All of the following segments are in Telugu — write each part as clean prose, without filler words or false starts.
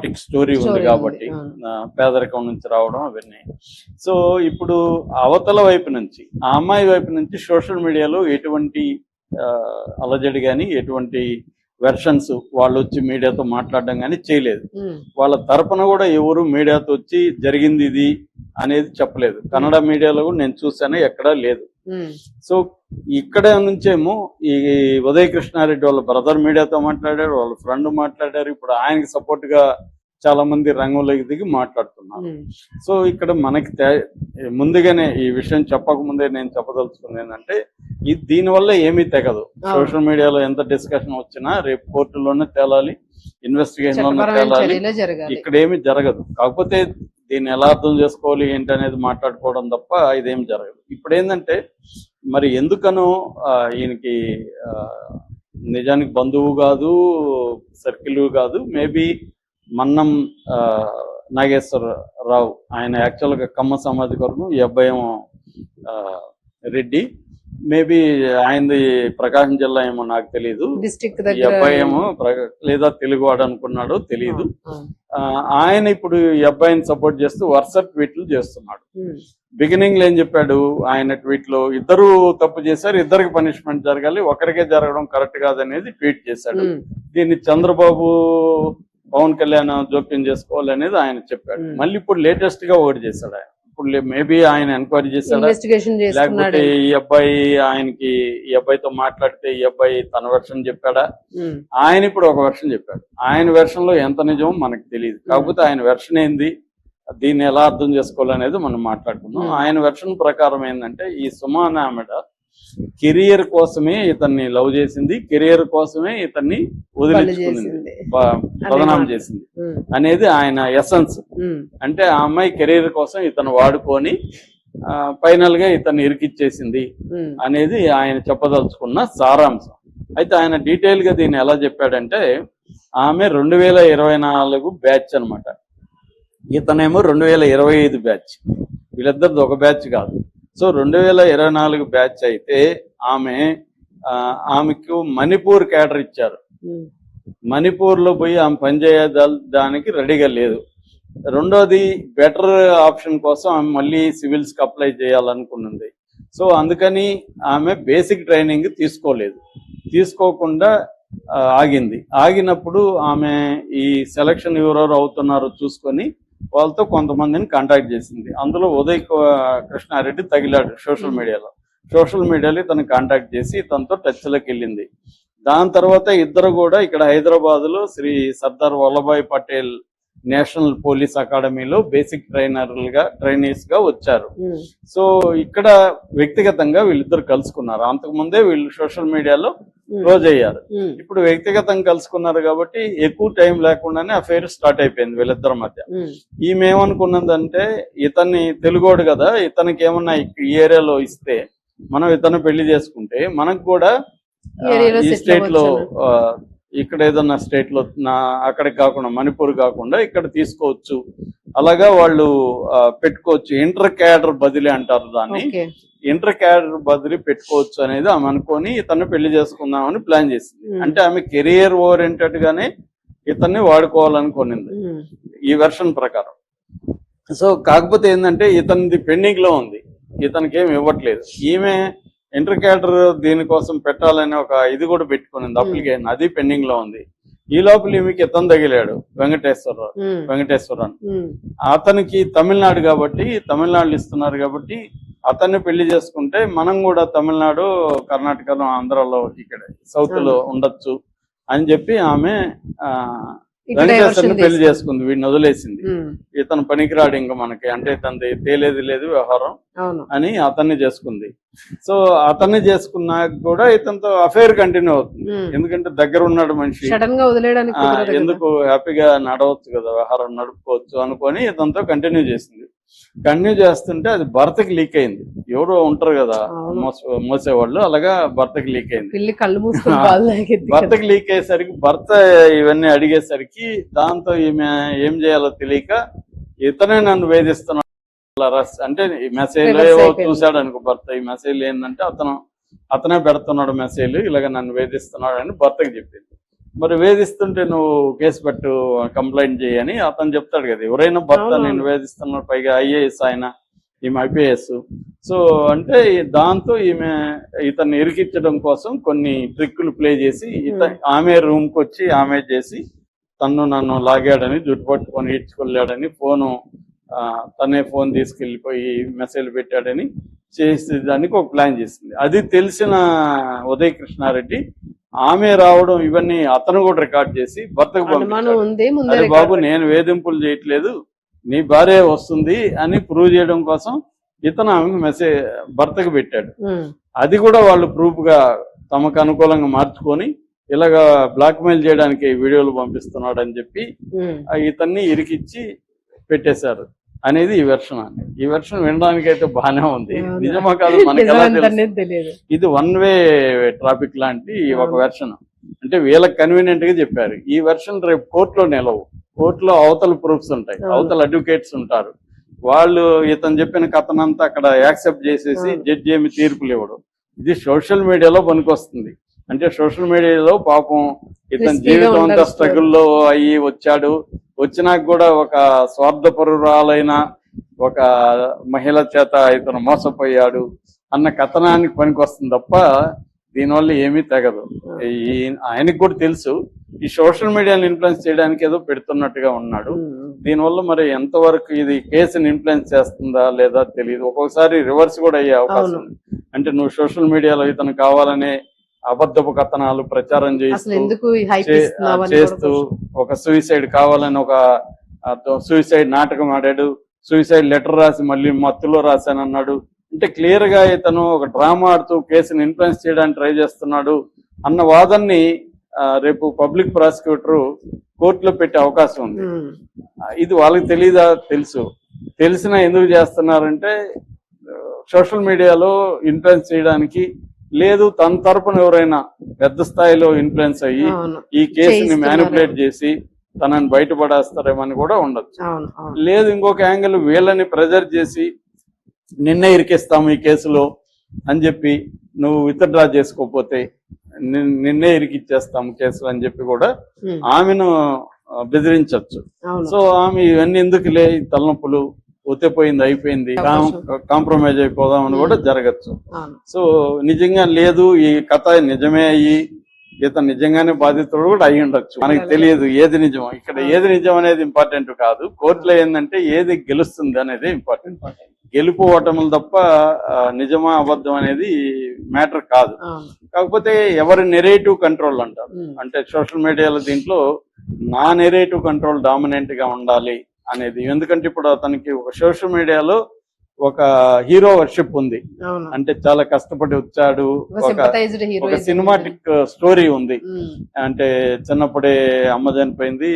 డ్రామాటిక్ స్టోరీ ఉంది కాబట్టి పేదరికం నుంచి రావడం అవన్నీ. సో ఇప్పుడు అవతల వైపు నుంచి ఆ అమ్మాయి వైపు నుంచి సోషల్ మీడియాలో ఎటువంటి అలజడి కానీ ఎటువంటి వెర్షన్స్ వాళ్ళు వచ్చి మీడియాతో మాట్లాడడం కానీ చేయలేదు. వాళ్ళ తరపున కూడా ఎవరు మీడియాతో వచ్చి జరిగింది ఇది అనేది చెప్పలేదు. కన్నడ మీడియాలో కూడా నేను చూసాను, ఎక్కడా లేదు. సో ఇక్కడ నుంచేమో ఈ ఉదయ్ కృష్ణారెడ్డి వాళ్ళ బ్రదర్ మీడియాతో మాట్లాడారు, వాళ్ళ ఫ్రెండ్ మాట్లాడారు. ఇప్పుడు ఆయనకి సపోర్ట్ గా చాలా మంది రంగంలోకి దిగి మాట్లాడుతున్నారు. సో ఇక్కడ మనకి ముందుగానే ఈ విషయం చెప్పకముందే నేను చెప్పదలుచుకుంది ఏంటంటే దీనివల్ల ఏమీ తెగదు. సోషల్ మీడియాలో ఎంత డిస్కషన్ వచ్చినా రేపు కోర్టులోనే తేలాలి, ఇన్వెస్టిగేషన్ లోనే తేలాలి, ఇక్కడ ఏమీ జరగదు. కాకపోతే దీన్ని ఎలా అర్థం చేసుకోవాలి ఏంటి అనేది మాట్లాడుకోవడం తప్ప ఇదేం జరగదు. ఇప్పుడు ఏంటంటే మరి ఎందుకనో ఈయనకి నిజానికి బంధువు కాదు, సర్కిల్ కాదు, మేబీ మన్నం నాగేశ్వరరావు ఆయన యాక్చువల్గా కమ్మ సామాజిక వర్గం, ఈ అబ్బాయి రెడ్డి, మేబీ ఆయనది ప్రకాశం జిల్లా ఏమో నాకు తెలీదు, ఈ అబ్బాయి ఏమో లేదా తెలుగువాడు అనుకున్నాడో తెలియదు. ఆయన ఇప్పుడు ఈ అబ్బాయిని సపోర్ట్ చేస్తూ వరుస ట్వీట్లు చేస్తున్నాడు. బిగినింగ్ లో ఏం చెప్పాడు ఆయన ట్వీట్ లో, ఇద్దరు తప్పు చేశారు, ఇద్దరికి పనిష్మెంట్ జరగాలి, ఒకరికే జరగడం కరెక్ట్ కాదనేది ట్వీట్ చేశాడు. దీన్ని చంద్రబాబు పవన్ కళ్యాణ్ జోక్యం చేసుకోవాలి అనేది ఆయన చెప్పాడు. మళ్ళీ ఇప్పుడు లేటెస్ట్ గా ఒకటి చేశాడు ఆయన. ఇప్పుడు మేబీ ఆయన ఎంక్వైరీ చేశాడా, లేకపోతే ఈ అబ్బాయితో మాట్లాడితే ఈ అబ్బాయి తన వెర్షన్ చెప్పాడా, ఆయన ఇప్పుడు ఒక వెర్షన్ చెప్పాడు. ఆయన వెర్షన్ లో ఎంత నిజమో మనకు తెలియదు. కాకపోతే ఆయన వెర్షన్ ఏంది, దీన్ని ఎలా అర్థం చేసుకోవాలనేది మనం మాట్లాడుకుందాం. ఆయన వెర్షన్ ప్రకారం ఏంటంటే ఈ సుమాన ఆమెడ కెరియర్ కోసమే ఇతన్ని లవ్ చేసింది, కెరియర్ కోసమే ఇతన్ని వదిలించుకుంది, బదనాం చేసింది అనేది ఆయన ఎసెన్స్. అంటే ఆ అమ్మాయి కెరీర్ కోసం ఇతను వాడుకొని ఫైనల్ గా ఇతన్ని ఇరికిచ్చేసింది అనేది ఆయన చెప్పదలుచుకున్న సారాంశం. అయితే ఆయన డీటెయిల్ గా దీన్ని ఎలా చెప్పాడంటే ఆమె 2024 బ్యాచ్ అనమాట, ఇతనేమో 2025 బ్యాచ్. వీళ్ళిద్దరిది ఒక బ్యాచ్ కాదు. సో 2024 బ్యాచ్ అయితే ఆమెకు మణిపూర్ క్యాడర్ ఇచ్చారు. మణిపూర్ లో పోయి ఆమె పనిచేయడానికి రెడీగా లేదు. రెండోది బెటర్ ఆప్షన్ కోసం ఆమె మళ్ళీ సివిల్స్ కి అప్లై చేయాలనుకున్నది. సో అందుకని ఆమె బేసిక్ ట్రైనింగ్ తీసుకోకుండా ఆగింది. ఆగినప్పుడు ఆమె ఈ సెలక్షన్ ఎవరెవరు అవుతున్నారో చూసుకొని వాళ్ళతో కొంతమందిని కాంటాక్ట్ చేసింది. అందులో ఉదయ్ కృష్ణారెడ్డి తగిలాడు సోషల్ మీడియాలో తను కాంటాక్ట్ చేసి తనతో టచ్ లోకి వెళ్ళింది. దాని తర్వాత ఇద్దరు కూడా ఇక్కడ హైదరాబాద్ లో శ్రీ సర్దార్ వల్లభాయ్ పటేల్ నేషనల్ పోలీస్ అకాడమీలో బేసిక్ ట్రైనీస్ గా వచ్చారు. సో ఇక్కడ వ్యక్తిగతంగా వీళ్ళిద్దరు కలుసుకున్నారు. అంతకుముందే వీళ్ళు సోషల్ మీడియాలో క్లోజ్ అయ్యారు. ఇప్పుడు వ్యక్తిగతంగా కలుసుకున్నారు కాబట్టి ఎక్కువ టైం లేకుండానే అఫైర్ స్టార్ట్ అయిపోయింది వీళ్ళిద్దరి మధ్య. ఈమె ఏమనుకున్నదంటే ఇతన్ని తెలుగోడు కదా, ఇతనికి ఏమన్నా ఈ ఏరియాలో ఇస్తే మనం ఇతను పెళ్లి చేసుకుంటే మనకు కూడా ఈ స్టేట్ లో ఇక్కడ ఏదన్నా స్టేట్ లో అక్కడికి కాకుండా మణిపూర్ కాకుండా ఇక్కడ తీసుకోవచ్చు, అలాగా వాళ్ళు పెట్టుకోవచ్చు. ఇంటర్ క్యాడర్ బదిలీ అంటారు దాన్ని, ఇంటర్ క్యాడర్ బదిలీ పెట్టుకోవచ్చు అనేది ఆమె అనుకొని ఇతన్ని పెళ్లి చేసుకుందామని ప్లాన్ చేసింది. అంటే ఆమె కెరియర్ ఓరియంటెడ్ గానే ఇతన్ని వాడుకోవాలనుకునింది ఈ వెర్షన్ ప్రకారం. సో కాకపోతే ఏంటంటే ఇతనిది పెండింగ్ లో ఉంది, ఇతనికి ఏమి ఇవ్వట్లేదు. ఈమె ఇంటర్ క్యాడర్ దీనికోసం పెట్టాలని ఒక ఇది కూడా పెట్టుకునింది అప్లికేషన్, అది పెండింగ్ లో ఉంది. ఈ లోపల ఈమెకి ఇతను తగిలాడు వెంకటేశ్వరరావు. అతనికి తమిళనాడు కాబట్టి తమిళనాడులో ఇస్తున్నారు కాబట్టి అతన్ని పెళ్లి చేసుకుంటే మనం కూడా తమిళనాడు, కర్ణాటకలో, ఆంధ్రాలో, ఇక్కడ సౌత్ లో ఉండొచ్చు అని చెప్పి ఆమె వెంకటేశ్వరుని పెళ్లి చేసుకుంది. వీడిని వదిలేసింది. ఇతను పనికిరాడు ఇంకా మనకి, అంటే తనది తేలేది లేదు వ్యవహారం అని అతన్ని చేసుకుంది. సో అతన్ని చేసుకున్నాక కూడా ఇతనితో అఫైర్ కంటిన్యూ అవుతుంది. ఎందుకంటే దగ్గర ఉన్నాడు మనిషి, ఎందుకు హ్యాపీగా నడవచ్చు కదా, వ్యవహారం నడుపుకోవచ్చు అనుకొని ఇతనితో కంటిన్యూ చేసింది. కంటిన్యూ చేస్తుంటే అది భర్తకి లీక్ అయింది. ఎవరో ఉంటారు కదా మోసేవాళ్ళు, అలాగా భర్తకి లీక్ అయింది. భర్తకి లీక్ అయ్యేసరికి భర్త ఇవన్నీ అడిగేసరికి దాంతో ఈమె ఏం చేయాలో తెలియక ఇతనే నన్ను వేధిస్తున్నాడు అంటే ఈ మెసేజ్ చూశాడు అనుకో భర్త. ఈ మెసేజ్ ఏంటంటే అతనే పెడుతున్నాడు మెసేజ్, ఇలాగ నన్ను వేధిస్తున్నాడు అని భర్తకి చెప్పింది. మరి వేధిస్తుంటే నువ్వు కేసు పెట్టు, కంప్లైంట్ చేయని అతను చెప్తాడు కదా. ఎవరైనా భర్త నేను వేధిస్తున్నారు, పైగా ఐఏఎస్ ఆయన, ఈమె ఐపీఎస్. సో అంటే దాంతో ఇతన్ని ఇరికించడం కోసం కొన్ని ట్రిక్కులు ప్లే చేసి ఆమె రూమ్కి వచ్చి ఆమె చేసి నన్ను లాగాడని, జుట్టు పట్టుకొని ఈడ్చుకెళ్ళాడని, తనే ఫోన్ తీసుకెళ్ళిపోయి మెసేజ్ పెట్టాడని చేసేదానికి ఒక ప్లాన్ చేసింది. అది తెలిసిన ఉదయ్ కృష్ణారెడ్డి ఆమె రావడం ఇవన్నీ అతను కూడా రికార్డ్ చేసి భర్తకు పంపించాడు. అరే బాబు, నేను వేధింపులు చేయట్లేదు, నీ భార్య వస్తుంది అని ప్రూవ్ చేయడం కోసం ఇతను ఆమెకు మెసేజ్ భర్తకు పెట్టాడు. అది కూడా వాళ్ళు ప్రూఫ్ గా తమకు అనుకూలంగా మార్చుకొని ఇలాగా బ్లాక్ మెయిల్ చేయడానికి వీడియోలు పంపిస్తున్నాడు అని చెప్పి ఇతన్ని ఇరికిచ్చి పెట్టేశారు అనేది ఈ వెర్షన్ అండి. ఈ వెర్షన్ వినడానికి అయితే బాగానే ఉంది, నిజమా కాదు మనకి ఎలా తెలియదు. ఇది వన్ వే ట్రాఫిక్ లాంటి ఒక వెర్షన్. అంటే వీళ్ళకి కన్వీనియంట్ గా చెప్పారు. ఈ వెర్షన్ రేపు కోర్టులో నిలవు. కోర్టులో అవతల ప్రూఫ్స్ ఉంటాయి, అవతల అడ్వకేట్స్ ఉంటారు. వాళ్ళు ఇతను చెప్పిన కథనంతా అక్కడ యాక్సెప్ట్ చేసేసి జడ్జి ఏమి తీర్పులు ఇవ్వడం. ఇది సోషల్ మీడియాలో పనికొస్తుంది. అంటే సోషల్ మీడియాలో పాపం ఇతని జీవితం అంతా స్ట్రగుల్లో అయ్యి వచ్చాడు. వచ్చినాక కూడా ఒక స్వార్థపరురాలైన ఒక మహిళ చేత ఇతను మోసపోయాడు అన్న కథనానికి పనికొస్తుంది తప్ప దీనివల్ల ఏమీ తెగదు. ఆయనకు కూడా తెలుసు ఈ సోషల్ మీడియాని ఇన్ఫ్లుయెన్స్ చేయడానికి ఏదో పెడుతున్నట్టుగా ఉన్నాడు. దీనివల్ల మరి ఎంతవరకు ఇది కేసుని ఇన్ఫ్లుయెన్స్ చేస్తుందా లేదా తెలియదు. ఒక్కొక్కసారి రివర్స్ కూడా అయ్యే అవకాశం ఉంది. అంటే నువ్వు సోషల్ మీడియాలో ఇతను కావాలనే అబద్ధపు కథనాలు ప్రచారం చేస్తూ ఒక సూసైడ్ కావాలని ఒక సూసైడ్ నాటకం ఆడాడు, సూసైడ్ లెటర్ రాసి మళ్ళీ మత్తులో రాశానన్నాడు. అంటే క్లియర్ గా ఇతను ఒక డ్రామా ఆడుతూ కేసుని ఇన్ఫ్లుయెన్స్ చేయడానికి ట్రై చేస్తున్నాడు అన్న వాదన్ని రేపు పబ్లిక్ ప్రాసిక్యూటర్ కోర్టులో పెట్టే అవకాశం ఉంది. ఇది వాళ్ళకి తెలీదా? తెలిసినా ఎందుకు చేస్తున్నారంటే సోషల్ మీడియాలో ఇన్ఫ్లుయెన్స్ చేయడానికి, లేదు తన తరపున ఎవరైనా పెద్ద స్థాయిలో ఇన్ఫ్లుయెన్స్ అయ్యి ఈ కేసుని మ్యానిపులేట్ చేసి తనని బయటపడేస్తారేమని కూడా ఉండొచ్చు. లేదు ఇంకొక యాంగిల్ వీళ్ళని ప్రెజర్ చేసి నిన్నే ఇరికిస్తాము ఈ కేసులో అని చెప్పి, నువ్వు విత్డ్రా చేసుకోకపోతే నిన్నే ఇరికిచ్చేస్తాము కేసులు అని చెప్పి కూడా ఆమెను బెదిరించవచ్చు. సో ఆమె ఇవన్నీ ఎందుకులే తలనొప్పులు, ఒత్తిపోయింది అయిపోయింది, కాంప్రమైజ్ అయిపోదామని కూడా జరగచ్చు. సో నిజంగా లేదు ఈ కథ నిజమే అయ్యి ఇతను నిజంగానే బాధితుడు కూడా అయి ఉండొచ్చు, మనకి తెలియదు ఏది నిజం. ఇక్కడ ఏది నిజం అనేది ఇంపార్టెంట్ కాదు, కోర్టులో ఏంటంటే ఏది గెలుస్తుంది అనేది ఇంపార్టెంట్. గెలుపు ఓటములు తప్ప నిజమా అబద్ధం అనేది మ్యాటర్ కాదు. కాకపోతే ఎవరి నెరేటివ్ కంట్రోల్ అంటారు. అంటే సోషల్ మీడియాలో దీంట్లో నా నెరేటివ్ కంట్రోల్ డామినెంట్ గా ఉండాలి అనేది. ఎందుకంటే ఇప్పుడు అతనికి ఒక సోషల్ మీడియాలో ఒక హీరో వర్షిప్ ఉంది. అంటే చాలా కష్టపడి వచ్చాడు, ఒక సినిమాటిక్ స్టోరీ ఉంది. అంటే చిన్నప్పుడే అమ్మ చనిపోయింది,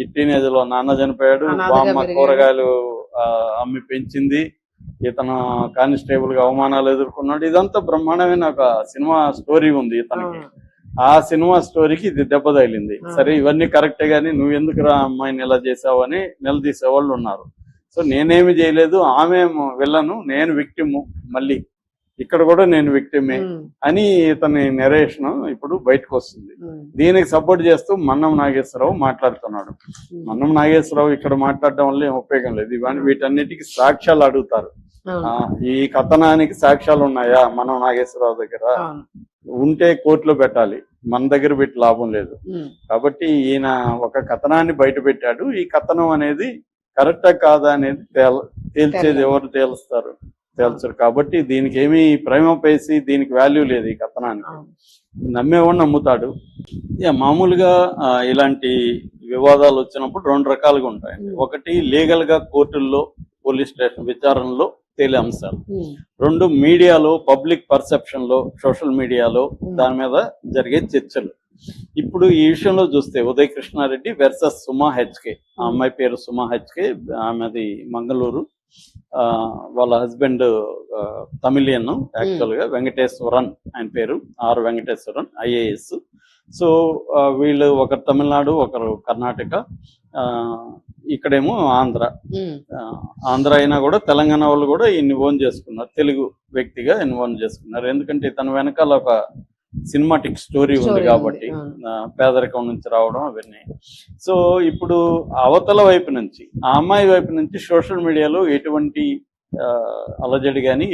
ఈ టీనేజ్ లో నాన్న చనిపోయాడు, అమ్మ కూరగాయలు అమ్మి పెంచింది, ఇతను కానిస్టేబుల్ గా అవమానాలు ఎదుర్కొన్నాడు. ఇదంతా బ్రహ్మాండమైన ఒక సినిమా స్టోరీ ఉంది ఇతనికి. ఆ సినిమా స్టోరీకి ఇది దెబ్బ తగిలింది. సరే ఇవన్నీ కరెక్టే గానీ నువ్వు ఎందుకురా అమ్మాయిని ఇలా చేసావు అని నిలదీసేవాళ్ళు ఉన్నారు. సో నేనేమి చేయలేదు, ఆమె విలను, నేను విక్టిమ్, మళ్ళీ ఇక్కడ కూడా నేను విక్టిమే అని ఇతని నెరేషన్ ఇప్పుడు బయటకు వస్తుంది. దీనికి సపోర్ట్ చేస్తూ మన్నం నాగేశ్వరరావు మాట్లాడుతున్నాడు. మన్నం నాగేశ్వరరావు ఇక్కడ మాట్లాడడం వల్ల ఏం ఉపయోగం లేదు. ఇవన్నీ వీటన్నిటికీ సాక్ష్యాలు అడుగుతారు. ఈ కథనానికి సాక్ష్యాలు ఉన్నాయా మన్నం నాగేశ్వరరావు దగ్గర? ఉంటే కోర్టులో పెట్టాలి, మన దగ్గర పెట్టి లాభం లేదు. కాబట్టి ఈయన ఒక కథనాన్ని బయట పెట్టాడు. ఈ కథనం అనేది కరెక్టా కాదా అనేది తేల్చేది ఎవరు తేల్చరు. కాబట్టి దీనికి ఏమి ప్రైమపేసి దీనికి వాల్యూ లేదు. ఈ కథనానికి నమ్మేవాడు నమ్ముతాడు. మామూలుగా ఇలాంటి వివాదాలు వచ్చినప్పుడు రెండు రకాలుగా ఉంటాయి. ఒకటి లీగల్ గా కోర్టుల్లో, పోలీస్ స్టేషన్ విచారణలో తేలే అంశాలు. రెండు మీడియాలో, పబ్లిక్ పర్సెప్షన్ లో, సోషల్ మీడియాలో దాని మీద జరిగే చర్చలు. ఇప్పుడు ఈ విషయంలో చూస్తే ఉదయ్ కృష్ణారెడ్డి వర్సెస్ సుమా హెచ్కే. ఆ అమ్మాయి పేరు సుమా హెచ్కే, ఆమెది మంగళూరు. వాళ్ళ హస్బెండ్ తమిళియన్, యాక్చువల్ గా వెంకటేశ్వరన్ ఆయన పేరు, ఆర్ వెంకటేశ్వరన్, ఐఏఎస్. సో వీళ్ళు ఒకరు తమిళనాడు, ఒకరు కర్ణాటక, ఇక్కడేమో ఆంధ్ర అయినా కూడా తెలంగాణ వాళ్ళు కూడా ఈయన్ని ఓన్ చేసుకున్నారు, తెలుగు వ్యక్తిగా ఈయన ఓన్ చేసుకున్నారు. ఎందుకంటే తన వెనకాల ఒక సినిమాటిక్ స్టోరీ ఉంది Story కాబట్టి ఉంది, పేదరికం నుంచి రావడం అవన్నీ. సో ఇప్పుడు అవతల వైపు నుంచి, ఆ అమ్మాయి వైపు నుంచి సోషల్ మీడియాలో ఎటువంటి అలజడి కానీ